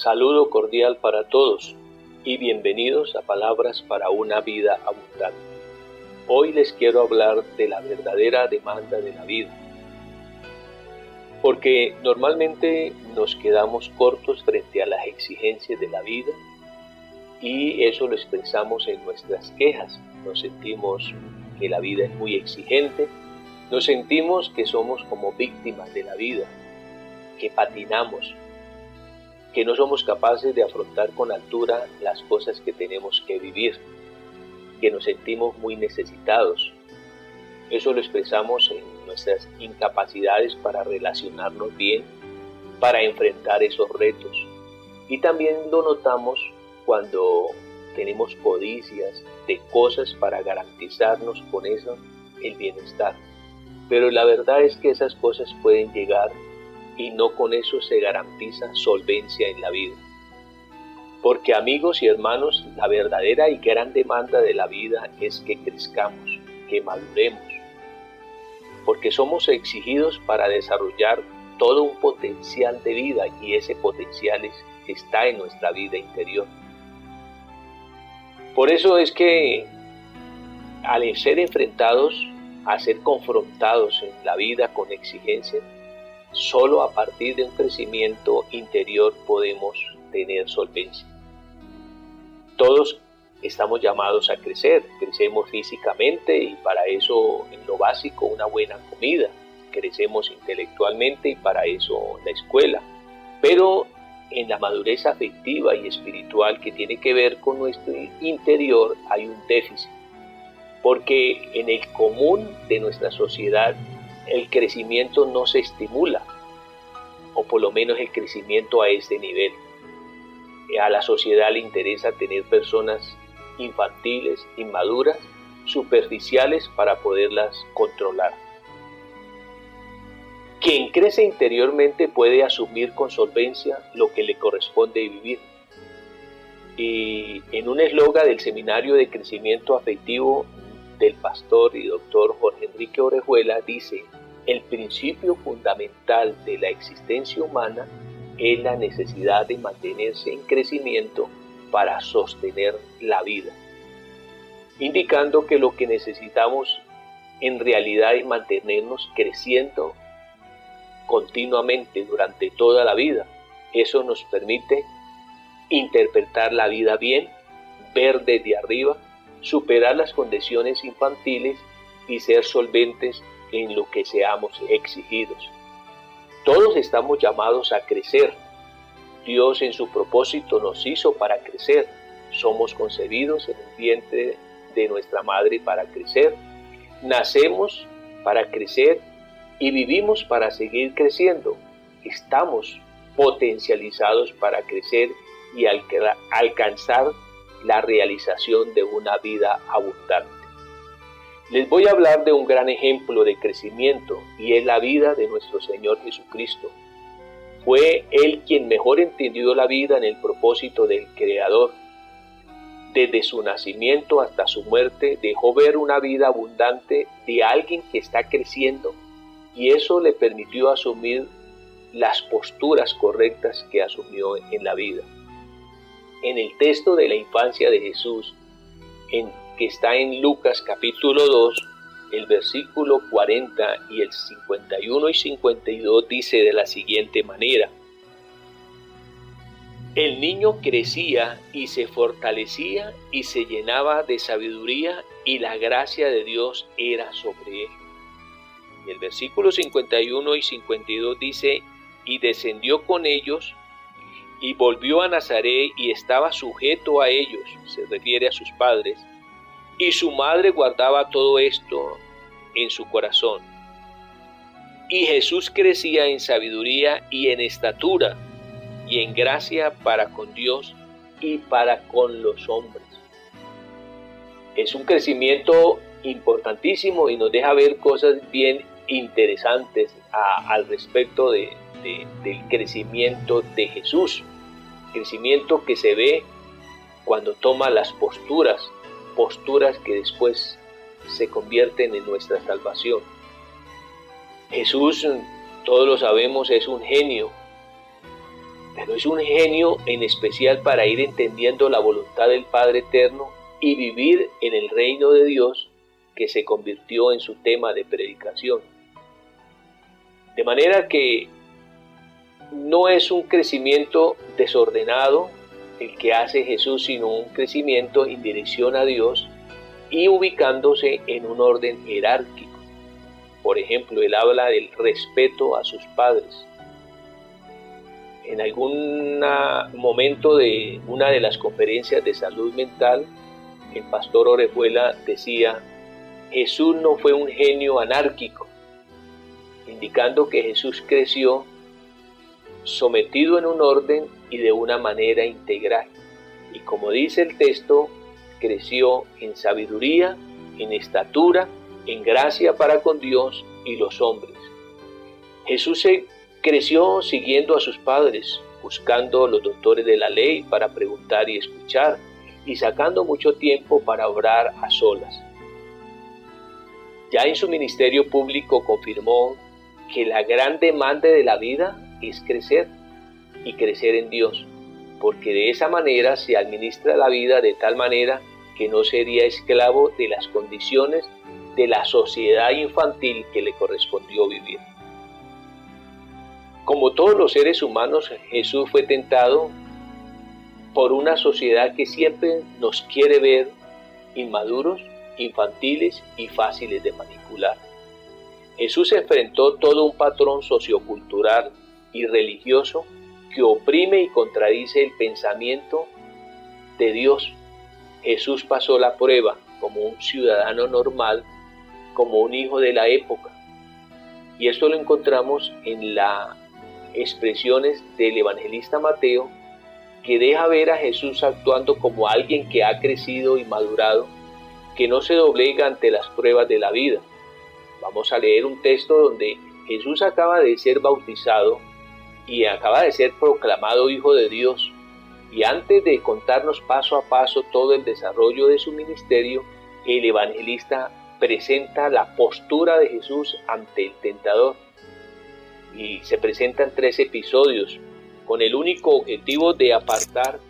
Saludo cordial para todos y bienvenidos a Palabras para una vida abundante. Hoy les quiero hablar de la verdadera demanda de la vida, porque normalmente nos quedamos cortos frente a las exigencias de la vida y eso lo expresamos en nuestras quejas. Nos sentimos que la vida es muy exigente, nos sentimos que somos como víctimas de la vida, que patinamos, que no somos capaces de afrontar con altura las cosas que tenemos que vivir, que nos sentimos muy necesitados. Eso lo expresamos en nuestras incapacidades para relacionarnos bien, para enfrentar esos retos. Y también lo notamos cuando tenemos codicias de cosas para garantizarnos con eso el bienestar. Pero la verdad es que esas cosas pueden llegar y no con eso se garantiza solvencia en la vida. Porque amigos y hermanos, la verdadera y gran demanda de la vida es que crezcamos, que maduremos. Porque somos exigidos para desarrollar todo un potencial de vida y ese potencial está en nuestra vida interior. Por eso es que al ser enfrentados, a ser confrontados en la vida con exigencias, solo a partir de un crecimiento interior podemos tener solvencia. Todos estamos llamados a crecer, crecemos físicamente y para eso en lo básico una buena comida, crecemos intelectualmente y para eso la escuela, pero en la madurez afectiva y espiritual que tiene que ver con nuestro interior hay un déficit, porque en el común de nuestra sociedad el crecimiento no se estimula, o por lo menos el crecimiento a este nivel. A la sociedad le interesa tener personas infantiles, inmaduras, superficiales para poderlas controlar. Quien crece interiormente puede asumir con solvencia lo que le corresponde vivir. Y en un eslogan del Seminario de Crecimiento Afectivo del pastor y doctor Jorge Enrique Orejuela dice: el principio fundamental de la existencia humana es la necesidad de mantenerse en crecimiento para sostener la vida, indicando que lo que necesitamos en realidad es mantenernos creciendo continuamente durante toda la vida. Eso nos permite interpretar la vida bien, ver desde arriba, superar las condiciones infantiles y ser solventes en lo que seamos exigidos. Todos estamos llamados a crecer. Dios en su propósito nos hizo para crecer. Somos concebidos en el vientre de nuestra madre para crecer. Nacemos para crecer y vivimos para seguir creciendo. Estamos potencializados para crecer y alcanzar la realización de una vida abundante. Les voy a hablar de un gran ejemplo de crecimiento y es la vida de nuestro Señor Jesucristo. Fue Él quien mejor entendió la vida en el propósito del Creador. Desde su nacimiento hasta su muerte dejó ver una vida abundante de alguien que está creciendo y eso le permitió asumir las posturas correctas que asumió en la vida. En el texto de la infancia de Jesús, que está en Lucas capítulo 2, el versículo 40 y el 51 y 52 dice de la siguiente manera: el niño crecía y se fortalecía y se llenaba de sabiduría y la gracia de Dios era sobre él. Y el versículo 51 y 52 dice: y descendió con ellos y volvió a Nazaret y estaba sujeto a ellos, se refiere a sus padres, y su madre guardaba todo esto en su corazón. Y Jesús crecía en sabiduría y en estatura y en gracia para con Dios y para con los hombres. Es un crecimiento importantísimo y nos deja ver cosas bien interesantes al respecto del crecimiento de Jesús. Crecimiento que se ve cuando toma las posturas que después se convierten en nuestra salvación. Jesús, todos lo sabemos, es un genio, pero es un genio en especial para ir entendiendo la voluntad del Padre Eterno y vivir en el reino de Dios, que se convirtió en su tema de predicación. De manera que no es un crecimiento desordenado el que hace Jesús, sino un crecimiento en dirección a Dios y ubicándose en un orden jerárquico. Por ejemplo, él habla del respeto a sus padres. En algún momento de una de las conferencias de salud mental, el pastor Orejuela decía: Jesús no fue un genio anárquico, indicando que Jesús creció sometido en un orden y de una manera integral. Y como dice el texto, creció en sabiduría, en estatura, en gracia para con Dios y los hombres. Jesús creció siguiendo a sus padres, buscando los doctores de la ley para preguntar y escuchar, y sacando mucho tiempo para orar a solas. Ya en su ministerio público confirmó que la gran demanda de la vida es crecer, y crecer en Dios, porque de esa manera se administra la vida de tal manera que no sería esclavo de las condiciones de la sociedad infantil que le correspondió vivir. Como todos los seres humanos, Jesús fue tentado por una sociedad que siempre nos quiere ver inmaduros, infantiles y fáciles de manipular. Jesús enfrentó todo un patrón sociocultural y religioso que oprime y contradice el pensamiento de Dios. Jesús pasó la prueba como un ciudadano normal, como un hijo de la época. Y esto lo encontramos en las expresiones del evangelista Mateo, que deja ver a Jesús actuando como alguien que ha crecido y madurado, que no se doblega ante las pruebas de la vida. Vamos a leer un texto donde Jesús acaba de ser bautizado y acaba de ser proclamado Hijo de Dios. Y antes de contarnos paso a paso todo el desarrollo de su ministerio, el evangelista presenta la postura de Jesús ante el tentador. Y se presentan 3 episodios con el único objetivo de apartar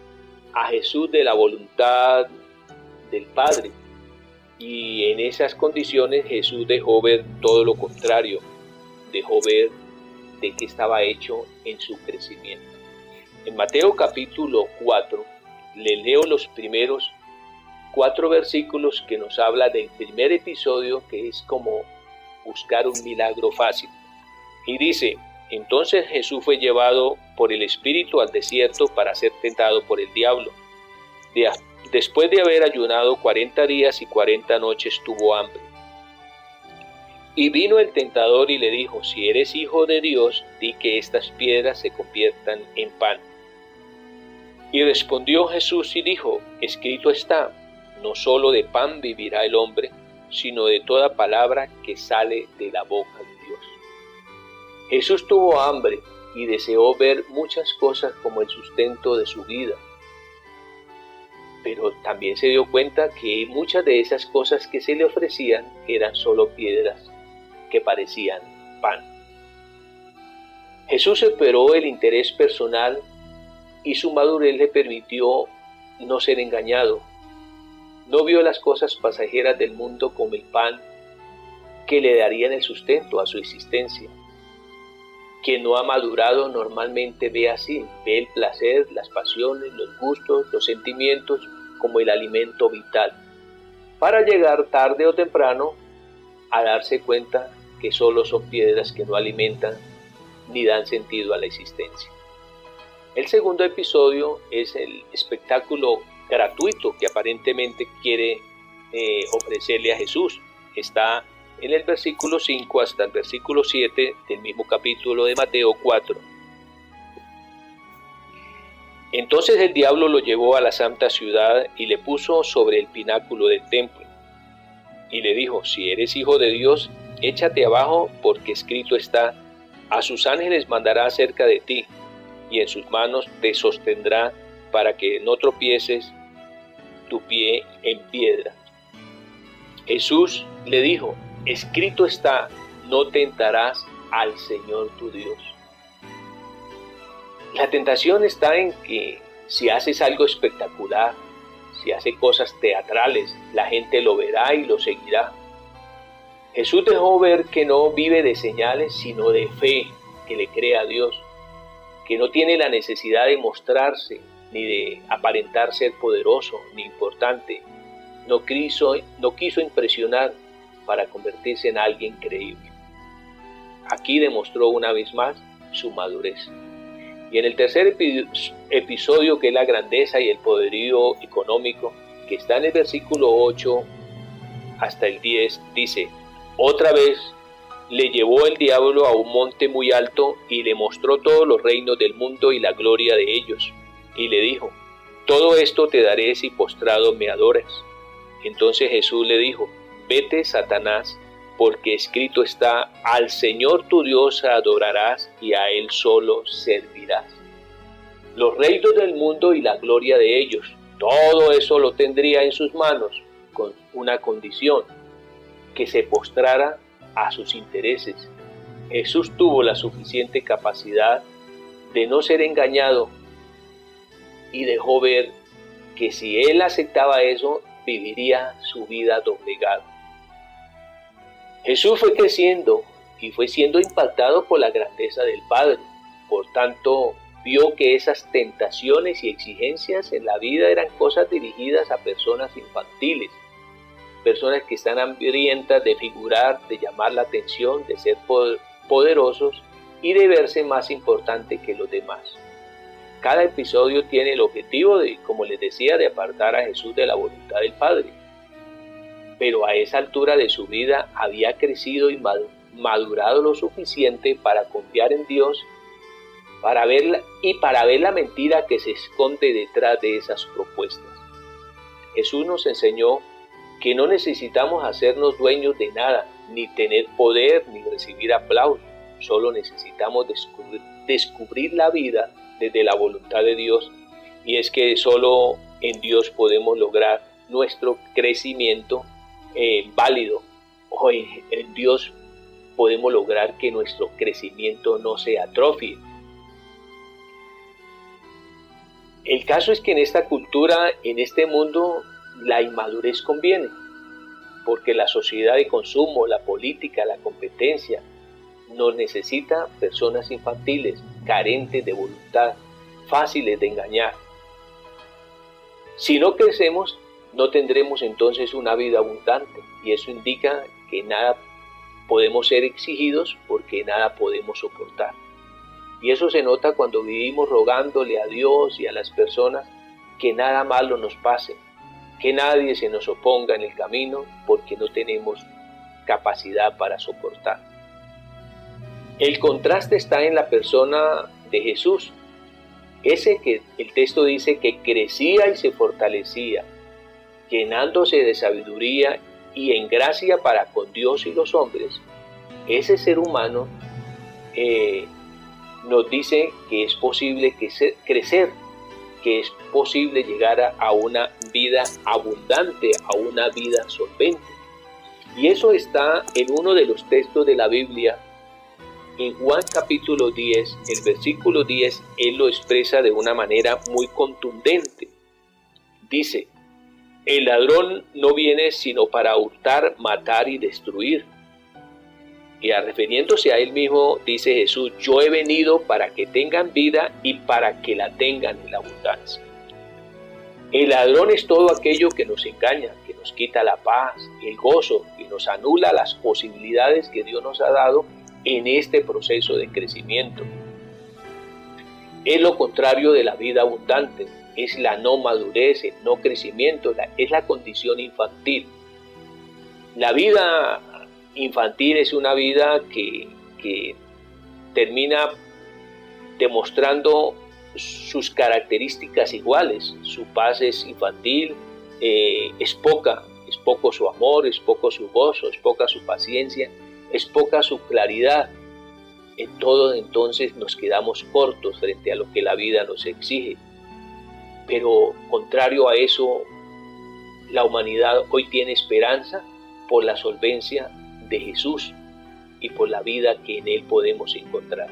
a Jesús de la voluntad del Padre. Y en esas condiciones Jesús dejó ver todo lo contrario, dejó ver de qué estaba hecho en su crecimiento. En Mateo capítulo 4, le leo los primeros 4 versículos que nos habla del primer episodio, que es como buscar un milagro fácil. Y dice: entonces Jesús fue llevado por el Espíritu al desierto para ser tentado por el diablo. Después de haber ayunado 40 días y 40 noches tuvo hambre. Y vino el tentador y le dijo: si eres hijo de Dios, di que estas piedras se conviertan en pan. Y respondió Jesús y dijo: escrito está, no solo de pan vivirá el hombre, sino de toda palabra que sale de la boca de Dios. Jesús tuvo hambre y deseó ver muchas cosas como el sustento de su vida. Pero también se dio cuenta que muchas de esas cosas que se le ofrecían eran solo piedras que parecían pan. Jesús superó el interés personal y su madurez le permitió no ser engañado. No vio las cosas pasajeras del mundo como el pan que le darían el sustento a su existencia. Quien no ha madurado normalmente ve así, ve el placer, las pasiones, los gustos, los sentimientos como el alimento vital, para llegar tarde o temprano a darse cuenta que solo son piedras que no alimentan ni dan sentido a la existencia. El segundo episodio es el espectáculo gratuito que aparentemente quiere ofrecerle a Jesús. Está en el versículo 5 hasta el versículo 7 del mismo capítulo de Mateo 4. Entonces el diablo lo llevó a la santa ciudad y le puso sobre el pináculo del templo. Y le dijo: si eres hijo de Dios, échate abajo, porque escrito está: a sus ángeles mandará acerca de ti, y en sus manos te sostendrá para que no tropieces tu pie en piedra. Jesús le dijo: escrito está, no tentarás al Señor tu Dios. La tentación está en que si haces algo espectacular, si haces cosas teatrales, la gente lo verá y lo seguirá. Jesús dejó ver que no vive de señales, sino de fe, que le cree a Dios, que no tiene la necesidad de mostrarse, ni de aparentar ser poderoso, ni importante. No quiso impresionar para convertirse en alguien creíble. Aquí demostró una vez más su madurez. Y en el tercer episodio, que es la grandeza y el poderío económico, que está en el versículo 8 hasta el 10, dice: otra vez le llevó el diablo a un monte muy alto y le mostró todos los reinos del mundo y la gloria de ellos. Y le dijo: todo esto te daré si postrado me adoras. Entonces Jesús le dijo: vete, Satanás, porque escrito está: al Señor tu Dios adorarás y a Él solo servirás. Los reinos del mundo y la gloria de ellos, todo eso lo tendría en sus manos, con una condición: que se postrara a sus intereses. Jesús tuvo la suficiente capacidad de no ser engañado y dejó ver que si él aceptaba eso, viviría su vida doblegado. Jesús fue creciendo y fue siendo impactado por la grandeza del Padre. Por tanto, vio que esas tentaciones y exigencias en la vida eran cosas dirigidas a personas infantiles, personas que están hambrientas de figurar, de llamar la atención, de ser poderosos y de verse más importante que los demás. Cada episodio tiene el objetivo de, como les decía, de apartar a Jesús de la voluntad del Padre. Pero a esa altura de su vida había crecido y madurado lo suficiente para confiar en Dios, para ver la mentira que se esconde detrás de esas propuestas. Jesús nos enseñó que no necesitamos hacernos dueños de nada, ni tener poder, ni recibir aplausos. Solo necesitamos descubrir la vida desde la voluntad de Dios, y es que solo en Dios podemos lograr nuestro crecimiento válido. Hoy en Dios podemos lograr que nuestro crecimiento no se atrofie. El caso es que en esta cultura, en este mundo, la inmadurez conviene, porque la sociedad de consumo, la política, la competencia, nos necesita personas infantiles, carentes de voluntad, fáciles de engañar. Si no crecemos, no tendremos entonces una vida abundante, y eso indica que nada podemos ser exigidos porque nada podemos soportar. Y eso se nota cuando vivimos rogándole a Dios y a las personas que nada malo nos pase, que nadie se nos oponga en el camino, porque no tenemos capacidad para soportar. El contraste está en la persona de Jesús, ese que el texto dice que crecía y se fortalecía, llenándose de sabiduría y en gracia para con Dios y los hombres. Ese ser humano nos dice que es posible crecer, que es posible llegar a una vida abundante, a una vida solvente. Y eso está en uno de los textos de la Biblia. En Juan capítulo 10, el versículo 10, él lo expresa de una manera muy contundente. Dice: el ladrón no viene sino para hurtar, matar y destruir. Y refiriéndose a él mismo, dice Jesús: yo he venido para que tengan vida y para que la tengan en la abundancia. El ladrón es todo aquello que nos engaña, que nos quita la paz, el gozo, que nos anula las posibilidades que Dios nos ha dado en este proceso de crecimiento. Es lo contrario de la vida abundante, es la no madurez, el no crecimiento, es la condición infantil. La vida infantil es una vida que termina demostrando sus características iguales. Su paz es infantil, es poco su amor, es poco su gozo, es poca su paciencia, es poca su claridad. En todo entonces nos quedamos cortos frente a lo que la vida nos exige. Pero contrario a eso, la humanidad hoy tiene esperanza por la solvencia de Jesús y por la vida que en Él podemos encontrar.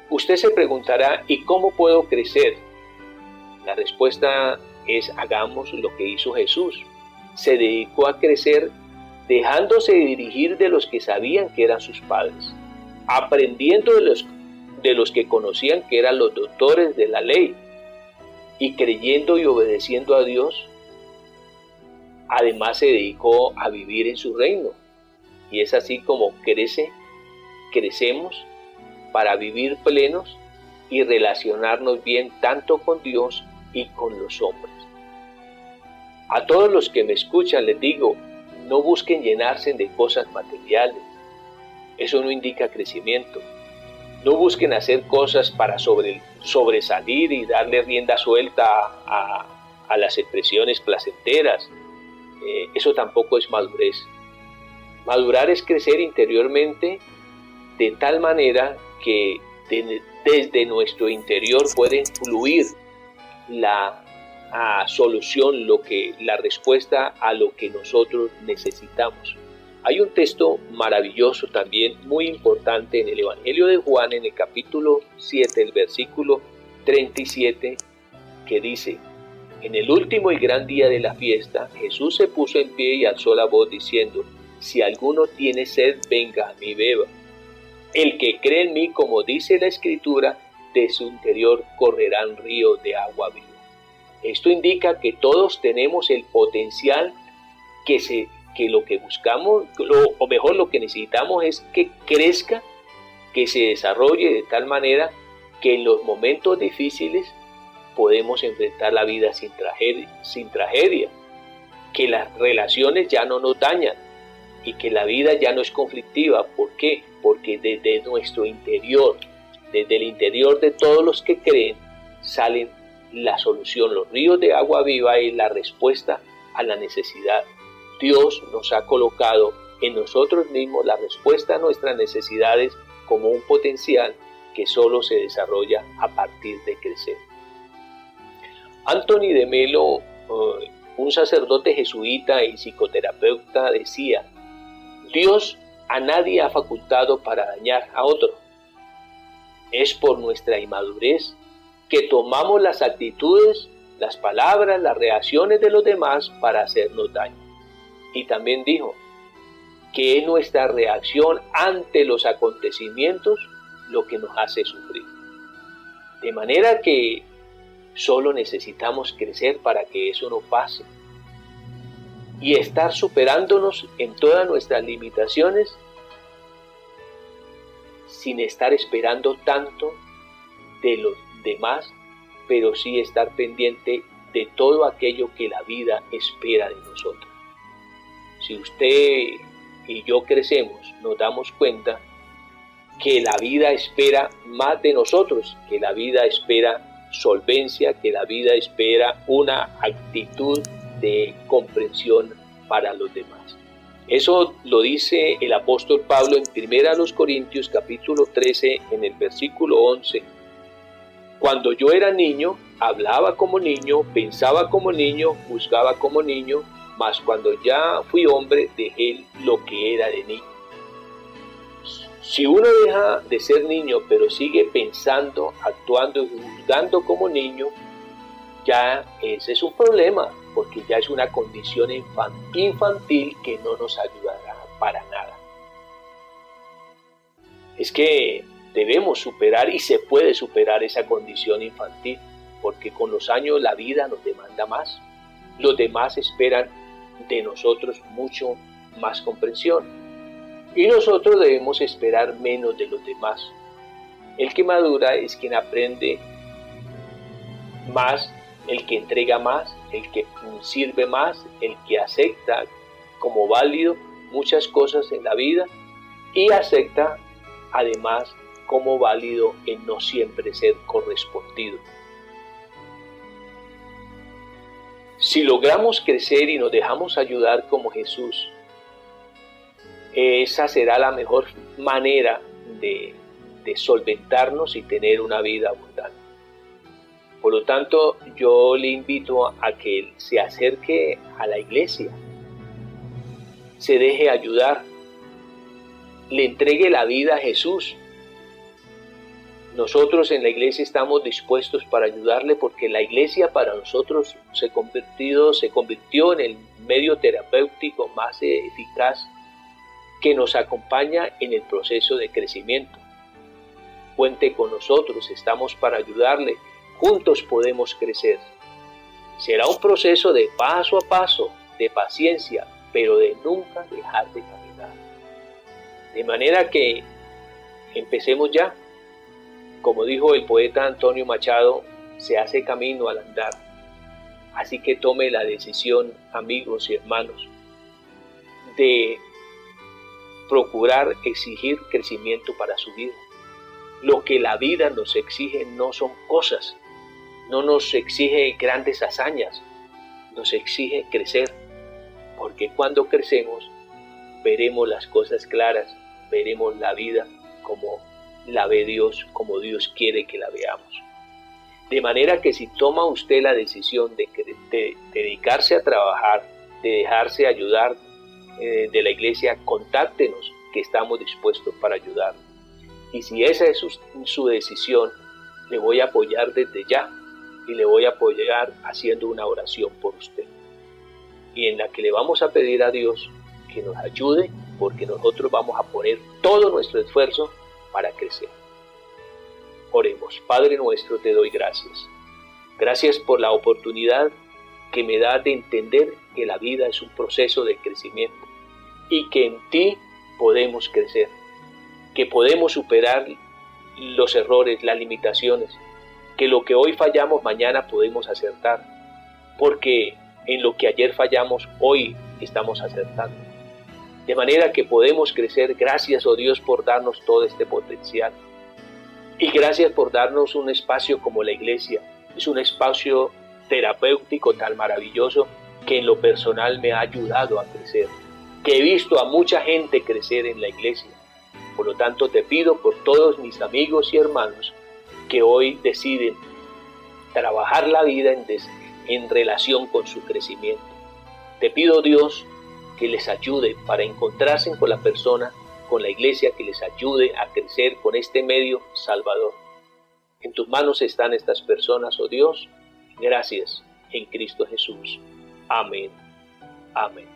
Usted se preguntará, ¿y cómo puedo crecer? La respuesta es: hagamos lo que hizo Jesús. Se dedicó a crecer dejándose dirigir de los que sabían que eran sus padres, aprendiendo de los que conocían que eran los doctores de la ley, y creyendo y obedeciendo a Dios. Además se dedicó a vivir en su reino, y es así como crecemos para vivir plenos y relacionarnos bien tanto con Dios y con los hombres. A todos los que me escuchan les digo, no busquen llenarse de cosas materiales. Eso no indica crecimiento. No busquen hacer cosas para sobresalir y darle rienda suelta a las expresiones placenteras. Eso tampoco es madurez. Madurar es crecer interiormente de tal manera que desde nuestro interior puede fluir la solución, la respuesta a lo que nosotros necesitamos. Hay un texto maravilloso también, muy importante en el Evangelio de Juan, en el capítulo 7, el versículo 37, que dice: en el último y gran día de la fiesta, Jesús se puso en pie y alzó la voz diciendo: si alguno tiene sed, venga a mí, beba. El que cree en mí, como dice la Escritura, de su interior correrán ríos de agua viva. Esto indica que todos tenemos el potencial, que lo que buscamos, o mejor lo que necesitamos es que crezca, que se desarrolle de tal manera que en los momentos difíciles podemos enfrentar la vida sin tragedia, que las relaciones ya no nos dañan y que la vida ya no es conflictiva. ¿Por qué? Porque desde nuestro interior, desde el interior de todos los que creen, salen la solución. Los ríos de agua viva es la respuesta a la necesidad. Dios nos ha colocado en nosotros mismos la respuesta a nuestras necesidades como un potencial que solo se desarrolla a partir de crecer. Anthony de Melo, un sacerdote jesuita y psicoterapeuta, decía: Dios a nadie ha facultado para dañar a otro. Es por nuestra inmadurez que tomamos las actitudes, las palabras, las reacciones de los demás para hacernos daño. Y también dijo que es nuestra reacción ante los acontecimientos lo que nos hace sufrir. De manera que solo necesitamos crecer para que eso no pase y estar superándonos en todas nuestras limitaciones sin estar esperando tanto de los demás, pero sí estar pendiente de todo aquello que la vida espera de nosotros. Si usted y yo crecemos, nos damos cuenta que la vida espera más de nosotros, que la vida espera solvencia, que la vida espera una actitud de comprensión para los demás. Eso lo dice el apóstol Pablo en 1 Corintios capítulo 13, en el versículo 11. Cuando yo era niño, hablaba como niño, pensaba como niño, juzgaba como niño, mas cuando ya fui hombre, dejé lo que era de niño. Si uno deja de ser niño, pero sigue pensando, actuando y juzgando como niño, ya ese es un problema, porque ya es una condición infantil que no nos ayudará para nada. Es que debemos superar, y se puede superar esa condición infantil, porque con los años la vida nos demanda más. Los demás esperan de nosotros mucho más comprensión, y nosotros debemos esperar menos de los demás. El que madura es quien aprende más, el que entrega más, el que sirve más, el que acepta como válido muchas cosas en la vida y acepta además como válido el no siempre ser correspondido. Si logramos crecer y nos dejamos ayudar como Jesús, esa será la mejor manera de solventarnos y tener una vida abundante. Por lo tanto, yo le invito a que se acerque a la iglesia, se deje ayudar, le entregue la vida a Jesús, Nosotros en la iglesia estamos dispuestos para ayudarle, porque la iglesia para nosotros se convirtió en el medio terapéutico más eficaz que nos acompaña en el proceso de crecimiento. Cuente con nosotros, estamos para ayudarle, juntos podemos crecer. Será un proceso de paso a paso, de paciencia, pero de nunca dejar de caminar. De manera que empecemos ya. Como dijo el poeta Antonio Machado, se hace camino al andar. Así que tome la decisión, amigos y hermanos, de procurar exigir crecimiento para su vida. Lo que la vida nos exige no son cosas, no nos exige grandes hazañas, nos exige crecer, porque cuando crecemos veremos las cosas claras, veremos la vida como la ve Dios, como Dios quiere que la veamos. De manera que si toma usted la decisión de dedicarse a trabajar, de dejarse ayudar de la iglesia, contáctenos, que estamos dispuestos para ayudarle. Y si esa es su decisión, le voy a apoyar desde ya, y le voy a apoyar haciendo una oración por usted, y en la que le vamos a pedir a Dios que nos ayude, porque nosotros vamos a poner todo nuestro esfuerzo para crecer. Oremos. Padre nuestro, te doy gracias. Gracias por la oportunidad que me da de entender que la vida es un proceso de crecimiento y que en ti podemos crecer, que podemos superar los errores, las limitaciones, que lo que hoy fallamos mañana podemos acertar, porque en lo que ayer fallamos hoy estamos acertando. De manera que podemos crecer. Gracias, oh Dios, por darnos todo este potencial. Y gracias por darnos un espacio como la iglesia. Es un espacio terapéutico tan maravilloso que en lo personal me ha ayudado a crecer, que he visto a mucha gente crecer en la iglesia. Por lo tanto, te pido por todos mis amigos y hermanos que hoy deciden trabajar la vida en relación con su crecimiento. Te pido, Dios, que les ayude para encontrarse con la persona, con la iglesia, que les ayude a crecer con este medio salvador. En tus manos están estas personas, oh Dios. Gracias en Cristo Jesús. Amén. Amén.